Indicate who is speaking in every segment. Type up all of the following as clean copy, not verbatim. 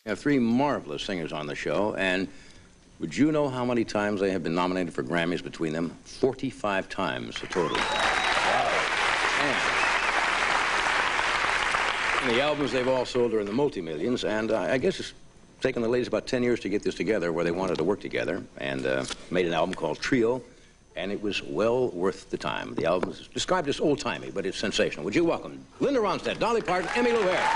Speaker 1: We have three marvelous singers on the show, and would you know how many times they have been nominated for Grammys between them? 45 times a total. Wow. And the albums they've all sold are in the multi-millions, and I guess it's taken the ladies about 10 years to get this together, where they wanted to work together, and made an album called Trio, and it was well worth the time. The album is described as old-timey, but it's sensational. Would you welcome Linda Ronstadt, Dolly Parton, Emmylou here.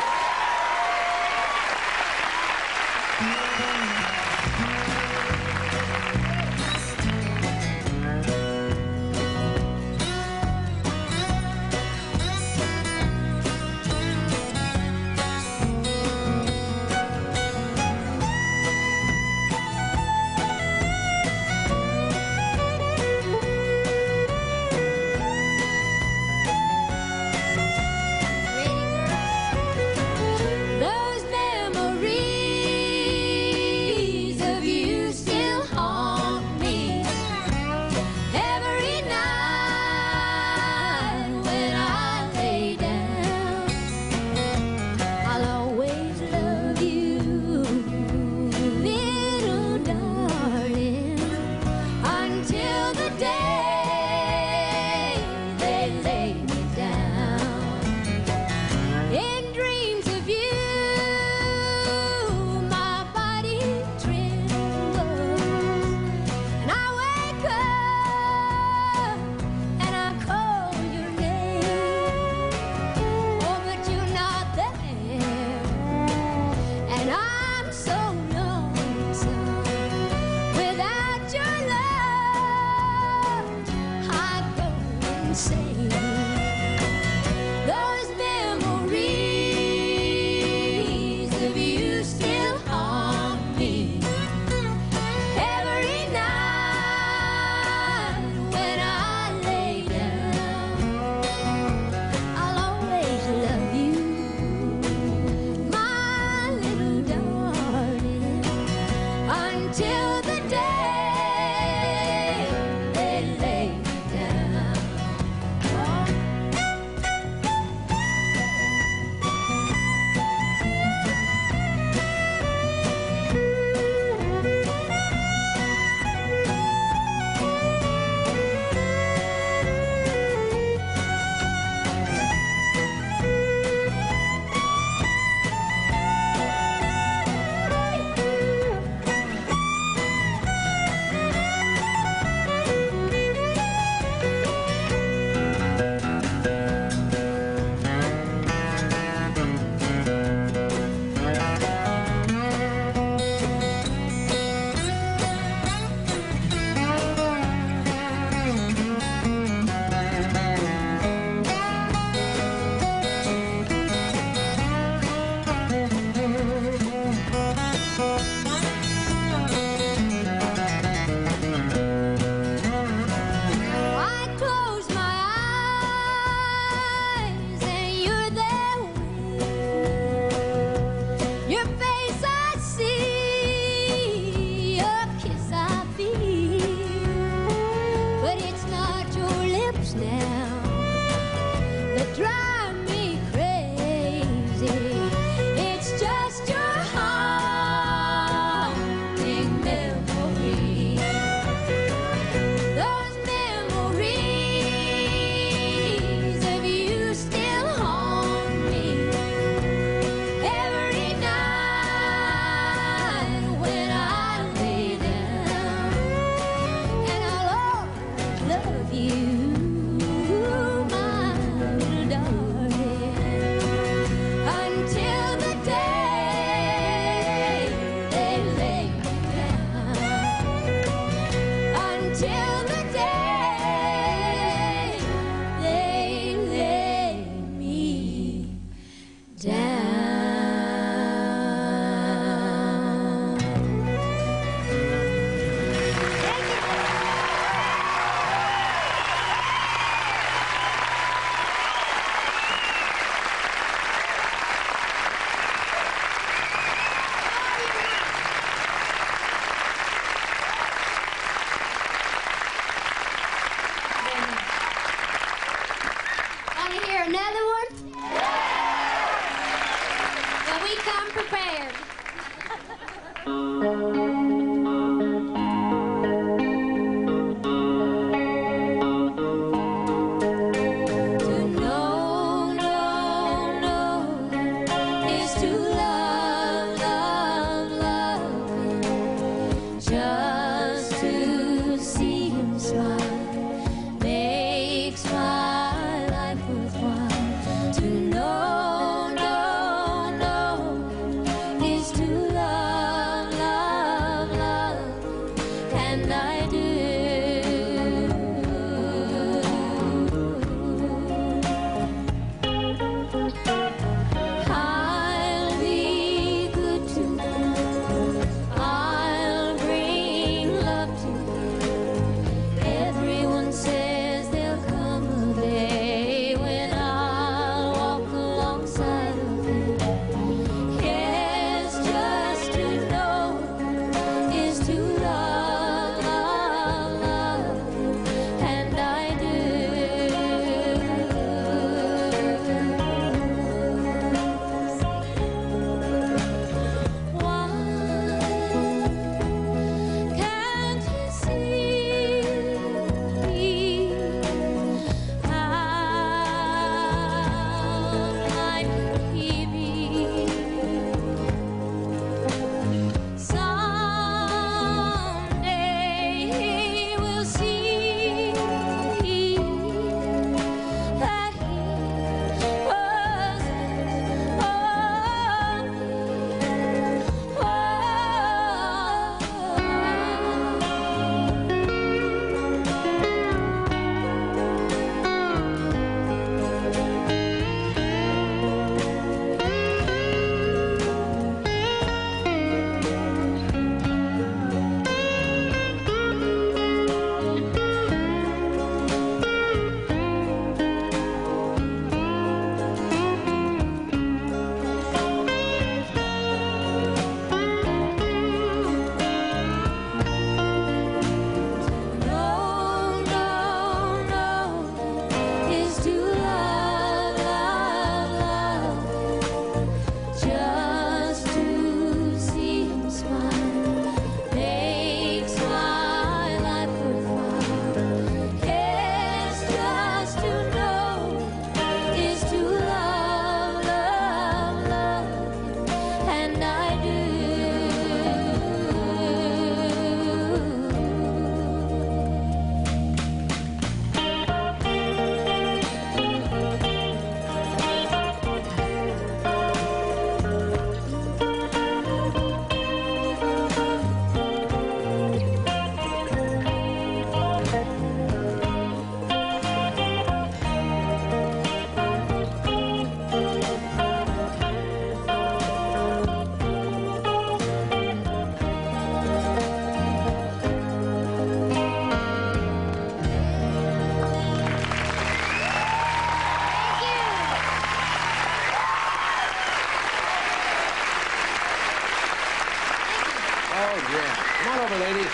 Speaker 1: Oh, yeah. Come on over, ladies.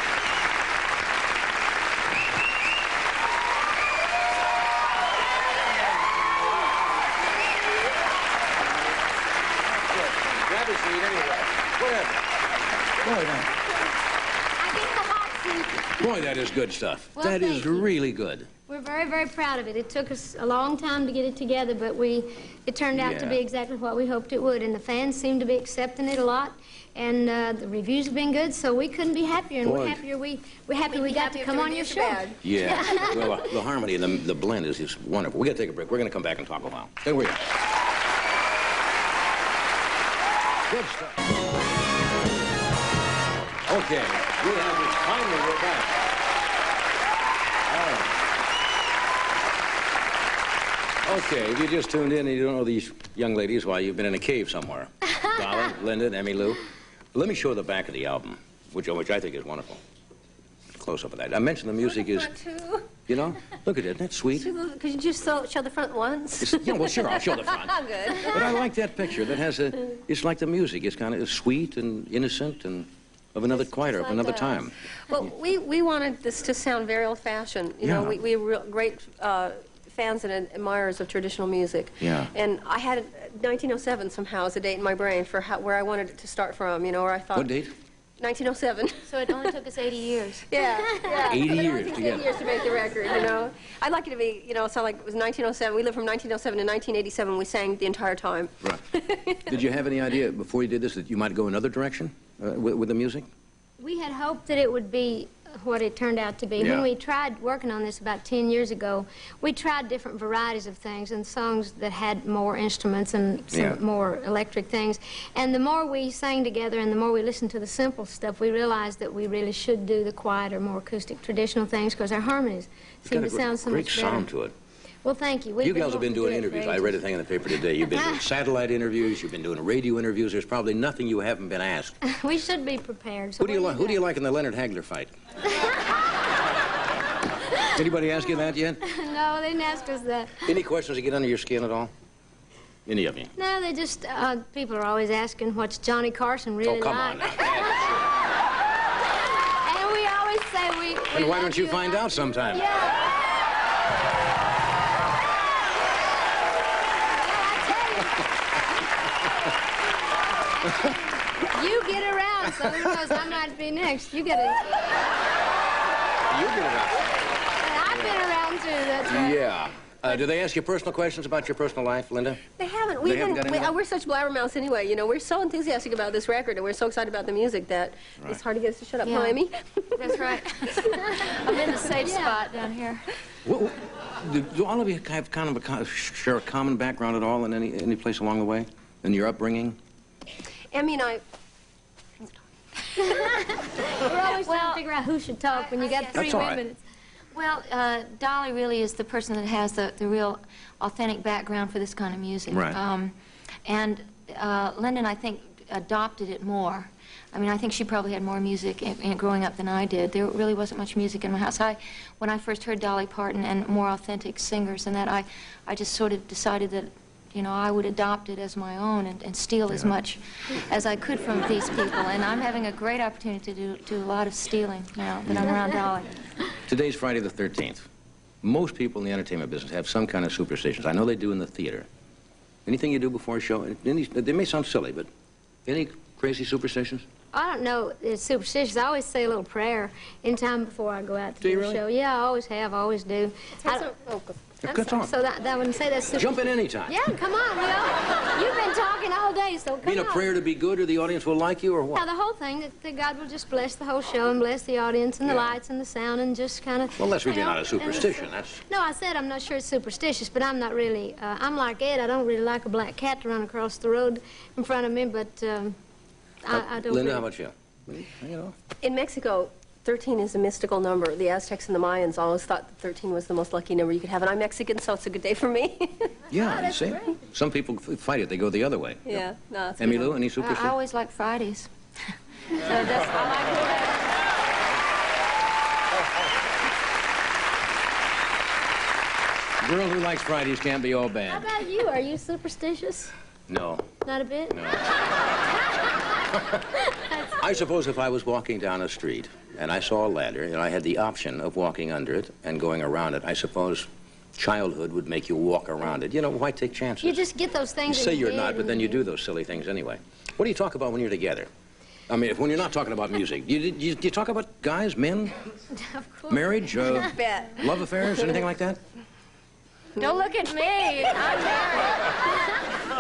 Speaker 1: Grab a seat anyway. Whatever.
Speaker 2: I get the hot seat.
Speaker 1: Boy, that is good stuff.
Speaker 2: Well,
Speaker 1: that is
Speaker 2: thank you.
Speaker 1: really good.
Speaker 2: We're very, very proud of it. It took us a long time to get it together, but it turned out to be exactly what we hoped it would, and the fans seem to be accepting it a lot, and the reviews have been good, so we couldn't be happier, and we're happier we got to come on your show.
Speaker 1: Yeah. Well, the harmony and the blend is wonderful. We got to take a break. We're going to come back and talk a while. Here we go. Good stuff. Okay. Finally, we're back. Okay, if you just tuned in and you don't know these young ladies, why, you've been in a cave somewhere. Dolly, Linda, and Emmylou. Let me show the back of the album, which I think is wonderful. Close up of that. I mentioned the music is... You know? Look at it. Isn't that sweet?
Speaker 3: Could you just show the front once?
Speaker 1: Yeah, well, sure, I'll show the front.
Speaker 3: Good.
Speaker 1: But I like that picture. That has a... It's like the music. It's kind of sweet and innocent and of another of another time.
Speaker 3: Well, we wanted this to sound very old-fashioned. You know, we were great... fans and admirers of traditional music.
Speaker 1: Yeah.
Speaker 3: And I had 1907 somehow as a date in my brain for where I wanted it to start from, you know, where I thought...
Speaker 1: What date?
Speaker 3: 1907.
Speaker 2: So it only took us 80 years.
Speaker 3: Yeah.
Speaker 1: 80
Speaker 3: But
Speaker 1: years
Speaker 3: it only
Speaker 1: together.
Speaker 3: 80 years to make the record, you know. I'd like it to be, you know, sound like it was 1907. We lived from 1907 to 1987. We sang the entire time.
Speaker 1: Right. Did you have any idea before you did this that you might go another direction with the music?
Speaker 2: We had hoped that it would be what it turned out to be.
Speaker 1: Yeah.
Speaker 2: When we tried working on this about 10 years ago, we tried different varieties of things and songs that had more instruments and some more electric things. And the more we sang together and the more we listened to the simple stuff, we realized that we really should do the quieter, more acoustic, traditional things because our harmonies seem to sound so much better.
Speaker 1: Great sound to it.
Speaker 2: Well, thank you.
Speaker 1: You girls have been doing interviews. I read a thing in the paper today. You've been doing satellite interviews. You've been doing radio interviews. There's probably nothing you haven't been asked.
Speaker 2: We should be prepared. So
Speaker 1: Who do you like in the Leonard Hagler fight? Anybody ask you that yet?
Speaker 2: No, they didn't ask us that.
Speaker 1: Any questions that get under your skin at all? Any of you?
Speaker 2: No, they just, people are always asking what's Johnny Carson really like.
Speaker 1: Oh, come on now.
Speaker 2: And we always say we
Speaker 1: And why don't you find out sometime?
Speaker 2: Yeah. You get around, so who knows, I might be next. You get it.
Speaker 1: You get around.
Speaker 2: I've been around too, that's right.
Speaker 1: Yeah. Do they ask you personal questions about your personal life, Linda?
Speaker 3: They haven't. We're such blabbermouths anyway. You know, we're so enthusiastic about this record and we're so excited about the music that it's hard to get us to shut up. Huh, Amy?
Speaker 2: That's right. I'm in the safe spot down here.
Speaker 1: Do all of you have kind of share a common background at all in any place along the way? In your upbringing?
Speaker 3: Emmy and I...
Speaker 2: We're always trying to figure out who should talk when you got three women.
Speaker 4: Well, Dolly really is the person that has the real authentic background for this kind of music.
Speaker 1: Right.
Speaker 4: And Lyndon, I think, adopted it more. I mean, I think she probably had more music growing up than I did. There really wasn't much music in my house. When I first heard Dolly Parton and more authentic singers and that, I just sort of decided that, you know, I would adopt it as my own and steal as much as I could from these people. And I'm having a great opportunity to do a lot of stealing now that I'm around Dolly.
Speaker 1: Today's Friday the 13th. Most people in the entertainment business have some kind of superstitions. I know they do in the theater. Anything you do before a show, they may sound silly, but any crazy superstitions?
Speaker 2: I don't know, it's superstitious. I always say a little prayer anytime before I go out to do the show. Yeah, I always have, always do. So that wouldn't say that's superstitious.
Speaker 1: Jump in anytime.
Speaker 2: Yeah, come on, you know. You've been talking all day, so come on.
Speaker 1: Mean a prayer to be good or the audience will like you or what?
Speaker 2: Yeah, the whole thing, that God will just bless the whole show and bless the audience and the lights and the sound and just kind of...
Speaker 1: Well, that's really not a superstition.
Speaker 2: No, I said I'm not sure it's superstitious, but I'm not really... I'm like Ed. I don't really like a black cat to run across the road in front of me, but I don't...
Speaker 1: Linda, how about you? You know?
Speaker 3: In Mexico, 13 is a mystical number. The Aztecs and the Mayans always thought that 13 was the most lucky number you could have, and I'm Mexican, so it's a good day for me.
Speaker 1: Yeah, you see?
Speaker 2: great.
Speaker 1: Some people fight it. They go the other way.
Speaker 3: Yeah, no, it's
Speaker 1: Emmylou, any superstition?
Speaker 4: I always like Fridays. So that's I like
Speaker 1: A girl who likes Fridays can't be all
Speaker 2: How
Speaker 1: bad.
Speaker 2: about you? Are you superstitious?
Speaker 1: No.
Speaker 2: Not a bit?
Speaker 1: No.
Speaker 2: That's
Speaker 1: I suppose if I was walking down a street and I saw a ladder and I had the option of walking under it and going around it, I suppose childhood would make you walk around it. You know, why take chances?
Speaker 2: You just get those things
Speaker 1: You
Speaker 2: in
Speaker 1: say
Speaker 2: your
Speaker 1: you're
Speaker 2: head
Speaker 1: not, but then you do those silly things anyway. What do you talk about when you're together? I mean, when you're not talking about music, do you talk about guys, men,
Speaker 2: Of course.
Speaker 1: marriage, love affairs, anything like that?
Speaker 4: Don't look at me. I'm married.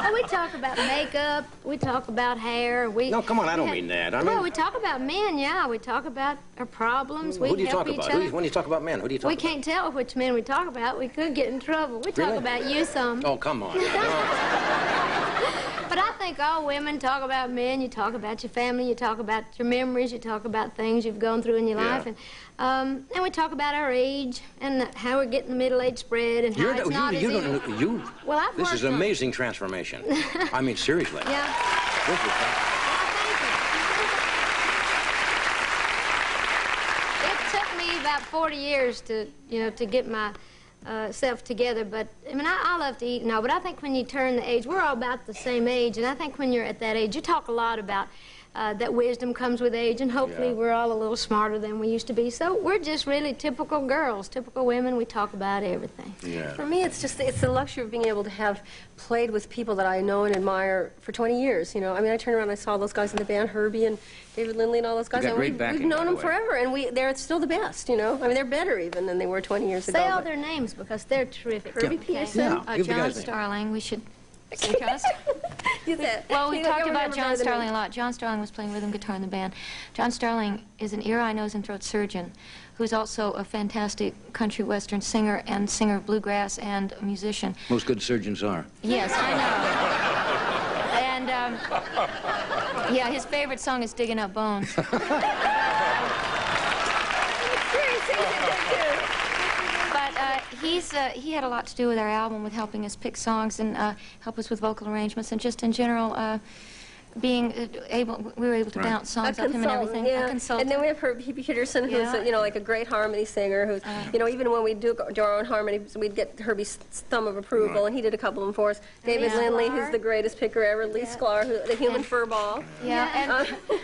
Speaker 2: Oh, we talk about makeup. We talk about hair.
Speaker 1: No, come on, I don't mean that. I mean,
Speaker 2: well, we talk about men, yeah. We talk about our problems.
Speaker 1: who do you
Speaker 2: help
Speaker 1: talk
Speaker 2: each
Speaker 1: about?
Speaker 2: other.
Speaker 1: When you talk about men, who do you talk
Speaker 2: We
Speaker 1: about?
Speaker 2: can't tell which men we talk about. We could get in trouble. We talk
Speaker 1: Really?
Speaker 2: about you some.
Speaker 1: Oh, come on.
Speaker 2: But I think all women talk about men. You talk about your family. You talk about your memories. You talk about things you've gone through in your
Speaker 1: Yeah.
Speaker 2: life. And we talk about our age and how we're getting the middle age spread and how it's not as easy. Well, I've
Speaker 1: This is
Speaker 2: worked on-
Speaker 1: amazing transformation. I mean, seriously.
Speaker 2: Yeah.
Speaker 1: This is
Speaker 2: It took me about 40 years to get my self together, but I mean, I love to eat and all, but I think when you turn the age, we're all about the same age, and I think when you're at that age, you talk a lot about that wisdom comes with age, and hopefully
Speaker 1: Yeah.
Speaker 2: we're all a little smarter than we used to be. So we're just really typical girls, typical women. We talk about everything.
Speaker 1: Yeah.
Speaker 3: For me, it's the luxury of being able to have played with people that I know and admire for 20 years, you know. I mean, I turned around and I saw those guys in the band, Herbie and David Lindley and all those guys.
Speaker 1: got
Speaker 3: and
Speaker 1: great
Speaker 3: we've
Speaker 1: backing, by
Speaker 3: known
Speaker 1: the
Speaker 3: them
Speaker 1: way.
Speaker 3: forever, and they're still the best, you know. I mean, they're better even than they were 20 years ago.
Speaker 2: Say all
Speaker 3: but-
Speaker 2: their names because they're terrific.
Speaker 3: Herbie
Speaker 2: Okay.
Speaker 3: Peterson.
Speaker 1: Yeah. Give the
Speaker 4: John
Speaker 1: guy's name.
Speaker 4: Starling. We should sing John
Speaker 3: You said-
Speaker 4: Well, we
Speaker 3: you
Speaker 4: talked
Speaker 3: don't
Speaker 4: about
Speaker 3: remember
Speaker 4: John
Speaker 3: the name.
Speaker 4: Starling a lot. John Starling was playing rhythm guitar in the band. John Starling is an ear, eye, nose, and throat surgeon who's also a fantastic country western singer and singer of bluegrass and a musician.
Speaker 1: Most good surgeons are.
Speaker 4: Yes, I know. And, yeah, his favorite song is Digging Up Bones. But he had a lot to do with our album, with helping us pick songs and help us with vocal arrangements, and just in general, we were able to
Speaker 1: Right.
Speaker 4: bounce songs
Speaker 3: A
Speaker 4: up him and
Speaker 3: consultant,
Speaker 4: everything.
Speaker 3: yeah.
Speaker 4: A consultant.
Speaker 3: And then we have Herbie Peterson, who's
Speaker 4: Yeah.
Speaker 3: you know, like a great harmony singer. Who's you know, even when we do our own harmonies, we'd get Herbie's thumb of approval,
Speaker 1: Right.
Speaker 3: and he did a couple of them for us. David
Speaker 2: Lee
Speaker 3: Lindley,
Speaker 2: Sklar.
Speaker 3: who's the greatest picker ever. Lee Sklar, the human fur ball.
Speaker 4: Yeah, and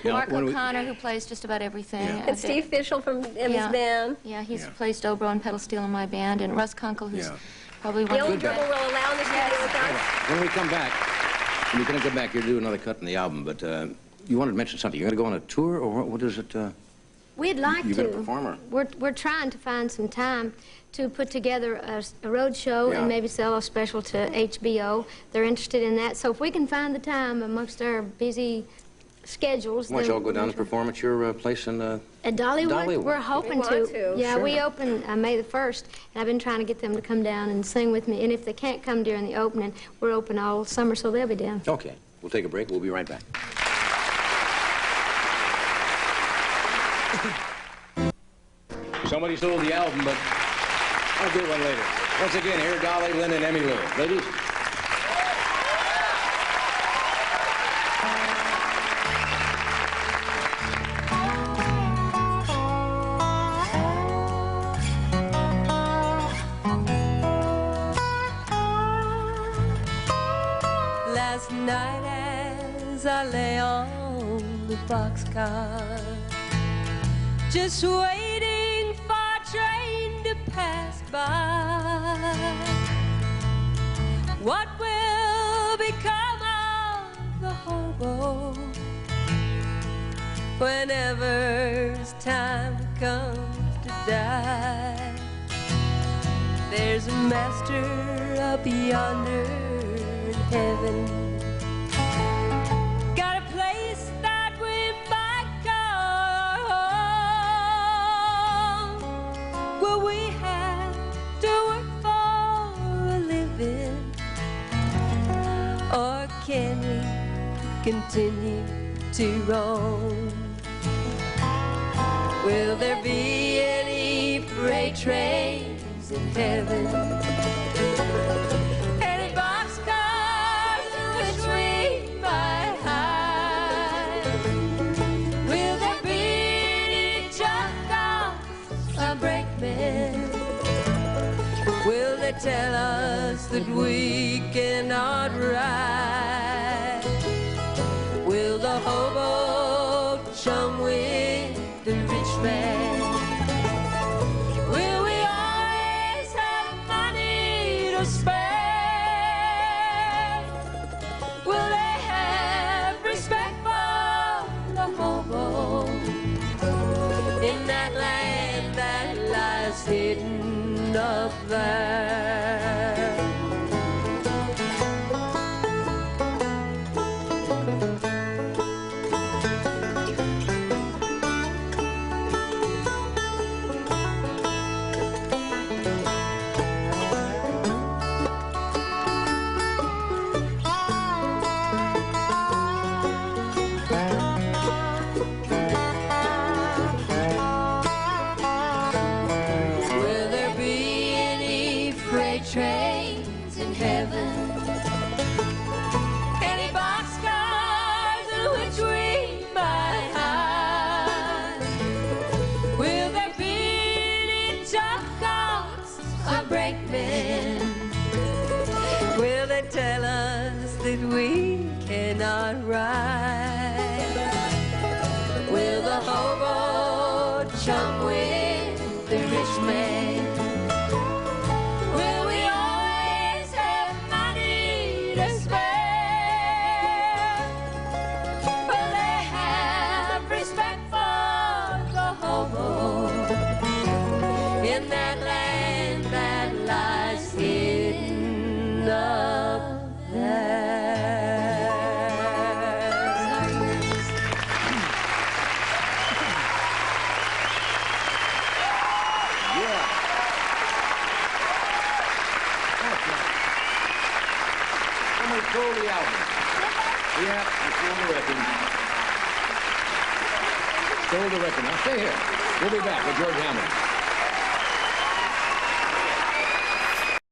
Speaker 1: Now,
Speaker 4: Mark
Speaker 1: when we-
Speaker 4: O'Connor, who plays just about everything.
Speaker 1: Yeah.
Speaker 3: And Steve Fischel from Emmy's
Speaker 4: Yeah.
Speaker 3: band.
Speaker 4: Yeah, he's
Speaker 1: Yeah.
Speaker 4: plays dobro and pedal steel in my band, and Russ Kunkel, who's
Speaker 1: Yeah.
Speaker 4: probably one
Speaker 3: The
Speaker 4: of
Speaker 3: only
Speaker 4: the
Speaker 3: drummer
Speaker 4: best.
Speaker 3: we'll allow in the studio with us.
Speaker 1: When we come back, you're going to come back, you're doing another cut in the album, but you wanted to mention something. You're going to go on a tour, or what is it?
Speaker 2: We'd like
Speaker 1: You
Speaker 2: to.
Speaker 1: gonna perform, or?
Speaker 2: We're trying to find some time to put together a road show
Speaker 1: Yeah.
Speaker 2: and maybe sell a special to HBO. They're interested in that. So if we can find the time amongst our busy schedules,
Speaker 1: Why don't
Speaker 2: then
Speaker 1: you all go down and
Speaker 2: we'll-
Speaker 1: perform at your place in...
Speaker 2: At Dollywood,
Speaker 1: Dollywood.
Speaker 2: we're hoping
Speaker 3: We want to.
Speaker 2: Yeah,
Speaker 1: Sure.
Speaker 2: we open May the 1st, and I've been trying to get them to come down and sing with me. And if they can't come during the opening, we're open all summer, so they'll be down.
Speaker 1: Okay, we'll take a break. We'll be right back. Somebody sold the album, but I'll get one later. Once again, here, Dolly, Lynn, and Emmylou. Ladies.
Speaker 5: Last night as I lay on the boxcar, just waiting for a train to pass by, what will become of the hobo whenever his time comes to die? There's a master up yonder in heaven, got a place that we might go, where we have to work for a living, or can we continue to roam? Will there be any freight trains in heaven? Any boxcars in which we might hide? Will there be any junkies or brakemen? Will they tell us that we cannot ride? Will the hobo man? Will we always have money to spare? Will they have respect for the hobo in that land that lies hidden up there? Trains in heaven, any boxcars in which we might hide? Will there be any jocks or brakemen? Will they tell us that we cannot ride? Will the hobo chum with the rich man? In that land that lies hidden up there.
Speaker 1: Yeah. Somebody stole the album. Yeah, I stole the record. Stole the record. Now stay here. We'll be back with George Hamilton.